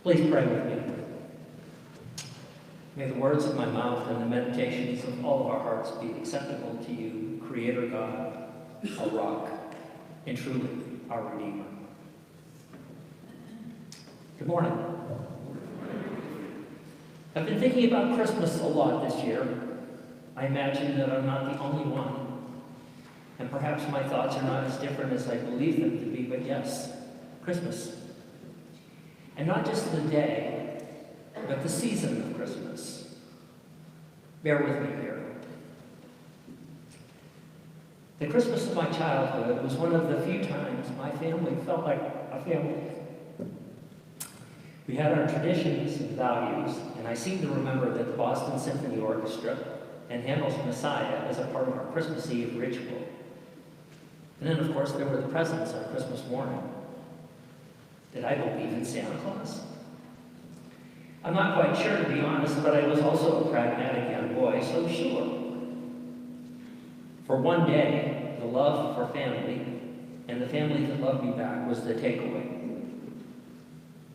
Please pray with me. May the words of my mouth and the meditations of all of our hearts be acceptable to you, Creator God, our rock, and truly our Redeemer. Good morning. I've been thinking about Christmas a lot this year. I imagine that I'm not the only one, and perhaps my thoughts are not as different as I believe them to be, but yes, Christmas. And not just the day, but the season of Christmas. Bear with me here. The Christmas of my childhood was one of the few times my family felt like a family. We had our traditions and values, and I seem to remember that the Boston Symphony Orchestra and Handel's Messiah as a part of our Christmas Eve ritual. And then, of course, there were the presents on Christmas morning. Did I believe in Santa Claus? I'm not quite sure, to be honest, but I was also a pragmatic young boy, so sure. For one day, the love for family and the family that loved me back was the takeaway.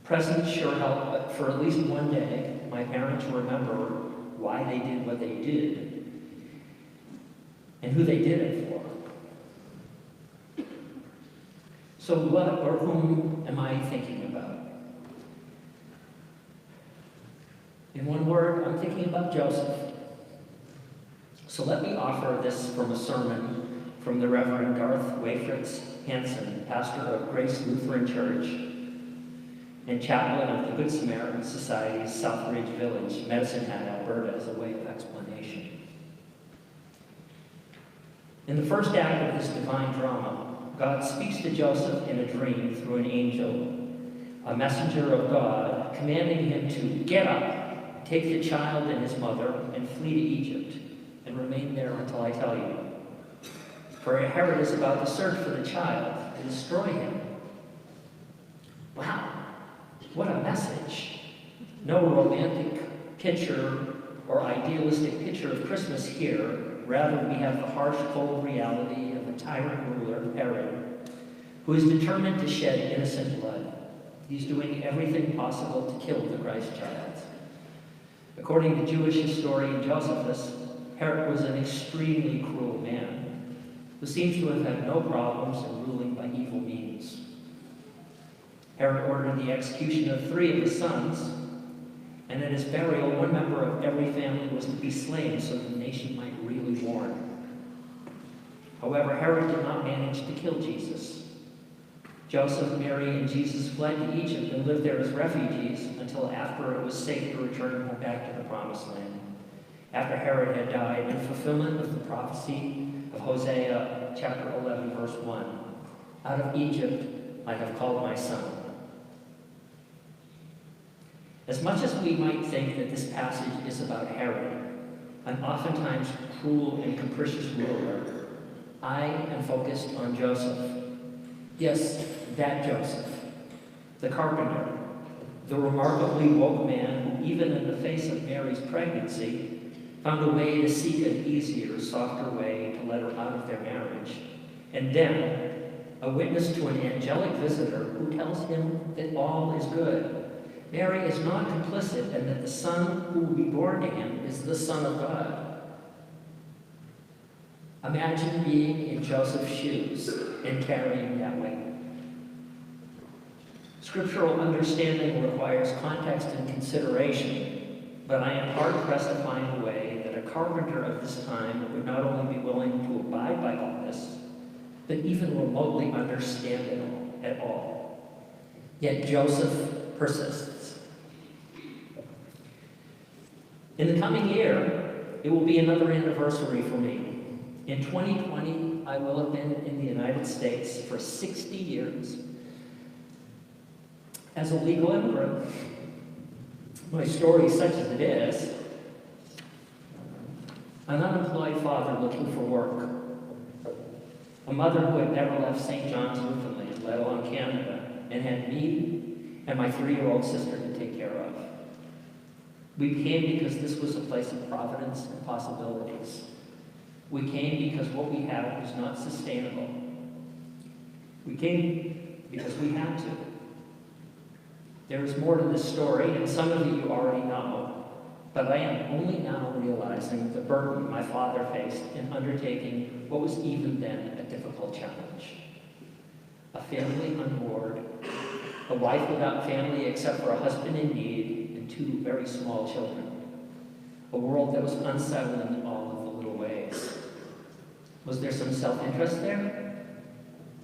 Presents sure helped, but for at least one day, my parents remember why they did what they did and who they did it for. So what or whom am I thinking about? In one word, I'm thinking about Joseph. So let me offer this from a sermon from the Reverend Garth Wayfritz Hansen, pastor of Grace Lutheran Church and chaplain of the Good Samaritan Society's Southridge Village, Medicine Hat, Alberta, as a way of explanation. In the first act of this divine drama, God speaks to Joseph in a dream through an angel, a messenger of God, commanding him to get up, take the child and his mother, and flee to Egypt, and remain there until I tell you. For Herod is about to search for the child and destroy him. Wow, what a message. No romantic picture or idealistic picture of Christmas here. Rather, we have the harsh, cold reality of a tyrant ruler, Herod, who is determined to shed innocent blood. He's doing everything possible to kill the Christ child. According to Jewish historian Josephus, Herod was an extremely cruel man who seems to have had no problems in ruling by evil means. Herod ordered the execution of 3 of his sons, and at his burial, one member of every family was to be slain so the nation might really mourn. However, Herod did not manage to kill Jesus. Joseph, Mary, and Jesus fled to Egypt and lived there as refugees until after it was safe to return back to the Promised Land. After Herod had died, in fulfillment of the prophecy of Hosea chapter 11, verse 1, out of Egypt I have called my son. As much as we might think that this passage is about Herod, an oftentimes cruel and capricious ruler, I am focused on Joseph. Yes, that Joseph, the carpenter, the remarkably woke man who, even in the face of Mary's pregnancy, found a way to seek an easier, softer way to let her out of their marriage. And then, a witness to an angelic visitor who tells him that all is good. Mary is not complicit, and that the son who will be born to him is the Son of God. Imagine being in Joseph's shoes and carrying that weight. Scriptural understanding requires context and consideration, but I am hard-pressed to find a way that a carpenter of this time would not only be willing to abide by all this, but even remotely understand it at all. Yet Joseph persists. In the coming year, it will be another anniversary for me. In 2020, I will have been in the United States for 60 years as a legal immigrant. My story, such as it is, an unemployed father looking for work, a mother who had never left St. John's, Newfoundland, let alone Canada, and had me and my 3-year-old sister to take care of. We came because this was a place of providence and possibilities. We came because what we had was not sustainable. We came because we had to. There is more to this story, and some of you already know, but I am only now realizing the burden my father faced in undertaking what was even then a difficult challenge. A family unmoored, a wife without family except for a husband in need, and 2 very small children. A world that was unsettling in all of the little ways. Was there some self-interest there?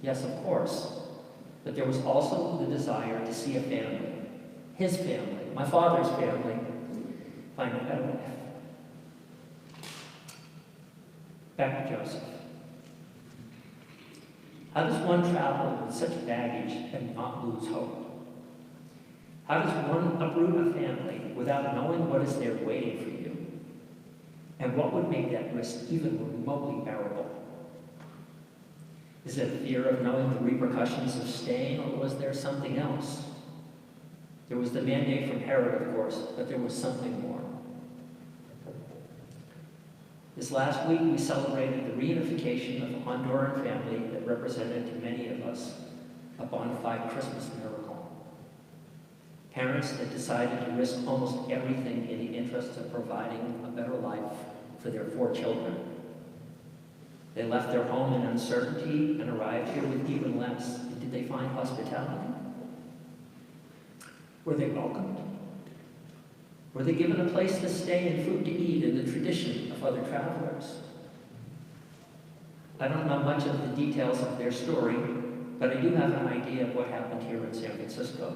Yes, of course. But there was also the desire to see a family, his family, my father's family, find a better life. Back to Joseph. How does one travel with such baggage and not lose hope? How does one uproot a family without knowing what is there waiting for you? And what would make that risk even remotely bearable? Is it a fear of knowing the repercussions of staying, or was there something else? There was the mandate from Herod, of course, but there was something more. This last week, we celebrated the reunification of a Honduran family that represented to many of us a bona fide Christmas miracle. Parents that decided to risk almost everything in the interest of providing a better life for their 4 children. They left their home in uncertainty and arrived here with even less. And did they find hospitality? Were they welcomed? Were they given a place to stay and food to eat in the tradition of other travelers? I don't know much of the details of their story, but I do have an idea of what happened here in San Francisco,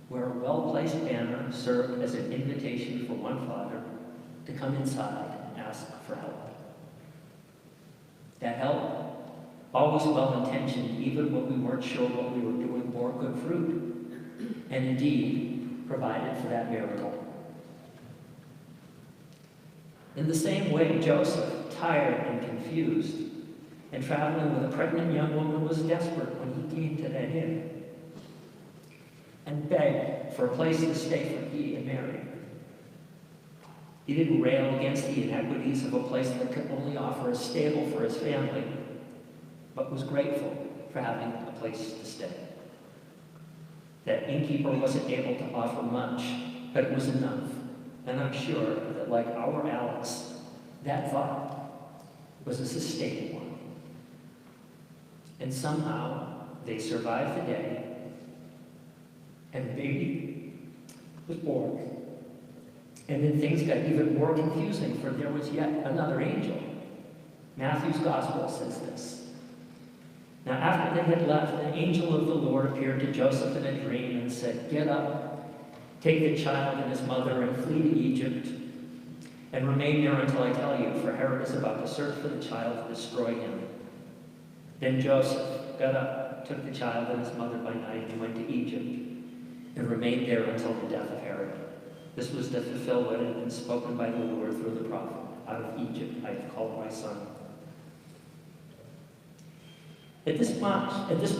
where a well-placed banner served as an invitation for one father to come inside and ask for help. That help, always well-intentioned, even when we weren't sure what we were doing bore good fruit, and indeed provided for that miracle. In the same way, Joseph, tired and confused, and traveling with a pregnant young woman, was desperate when he came to that inn and begged for a place to stay for he and Mary. He didn't rail against the inequities of a place that could only offer a stable for his family, but was grateful for having a place to stay. That innkeeper wasn't able to offer much, but it was enough. And I'm sure that, like our Alex, that thought was a sustaining one. And somehow they survived the day, and the baby was born. And then things got even more confusing, for there was yet another angel. Matthew's gospel says this. Now after they had left, an angel of the Lord appeared to Joseph in a dream and said, "Get up, take the child and his mother and flee to Egypt, and remain there until I tell you, for Herod is about to search for the child to destroy him." Then Joseph got up, took the child and his mother by night, and went to Egypt, and remained there until the death of Herod. This was to fulfill what had been spoken by the Lord through the prophet. "Out of Egypt I have called my son." At this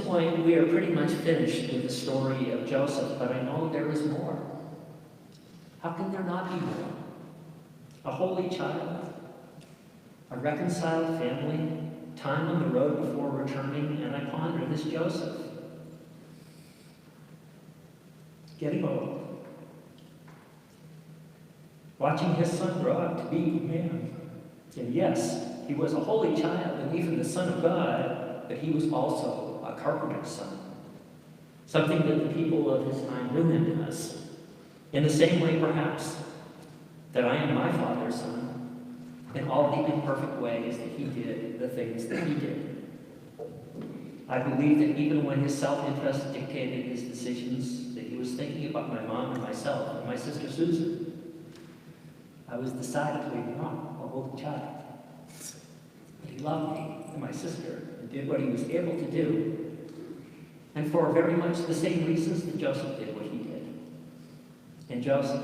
point, we are pretty much finished with the story of Joseph, but I know there is more. How can there not be more? A holy child, a reconciled family, time on the road before returning, and I ponder this Joseph. Getting old. Watching his son grow up to be a man. And yes, he was a holy child and even the Son of God, but he was also a carpenter's son. Something that the people of his time knew him as. In the same way, perhaps, that I am my Father's son, in all the imperfect ways that he did the things that he did. I believe that even when his self-interest dictated his decisions, that he was thinking about my mom and myself and my sister Susan. I was decidedly not a holy child. He loved me and my sister and did what he was able to do. And for very much the same reasons that Joseph did what he did. And Joseph,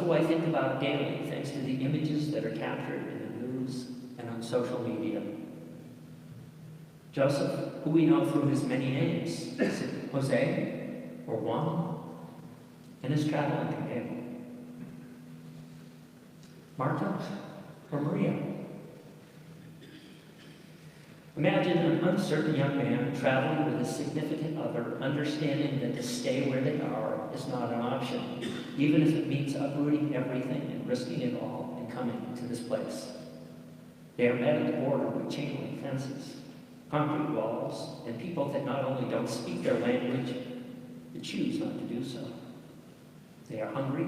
who I think about daily thanks to the images that are captured in the news and on social media. Joseph, who we know through his many names, is it Jose or Juan, and his traveling companion. Martha or Maria? Imagine an uncertain young man traveling with a significant other, understanding that to stay where they are is not an option, even if it means uprooting everything and risking it all and coming to this place. They are met at the border with chain link fences, concrete walls, and people that not only don't speak their language, but choose not to do so. They are hungry,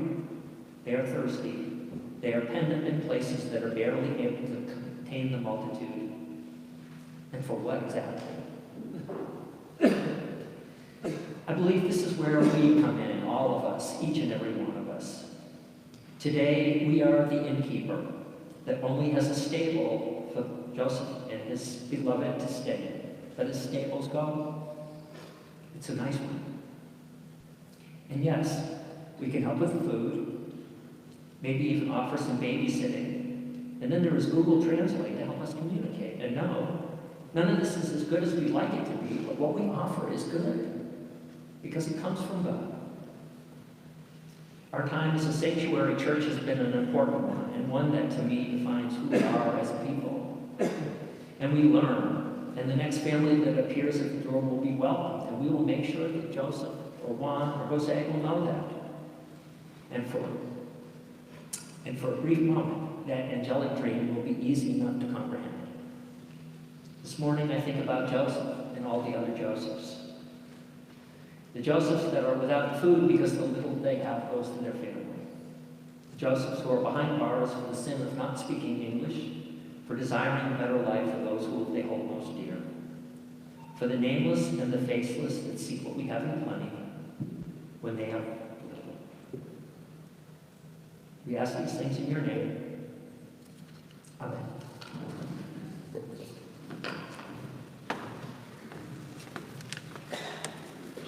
they are thirsty, they are penned up in places that are barely able to contain the multitude. And for what exactly? I believe this is where we come in, all of us, each and every one of us. Today, we are the innkeeper that only has a stable for Joseph and his beloved to stay. But as stables go, it's a nice one. And yes, we can help with the food, maybe even offer some babysitting. And then there is Google Translate to help us communicate. And no, none of this is as good as we'd like it to be, but what we offer is good because it comes from God. Our time as a sanctuary church has been an important one, and one that to me defines who we are as a people. And we learn, and the next family that appears at the door will be welcomed, and we will make sure that Joseph or Juan or Jose will know that. And for a brief moment, that angelic dream will be easy enough to comprehend. This morning I think about Joseph and all the other Josephs. The Josephs that are without food because the little they have goes to their family. The Josephs who are behind bars for the sin of not speaking English, for desiring a better life for those who they hold most dear. For the nameless and the faceless that seek what we have in plenty when they have little. We ask these things in your name.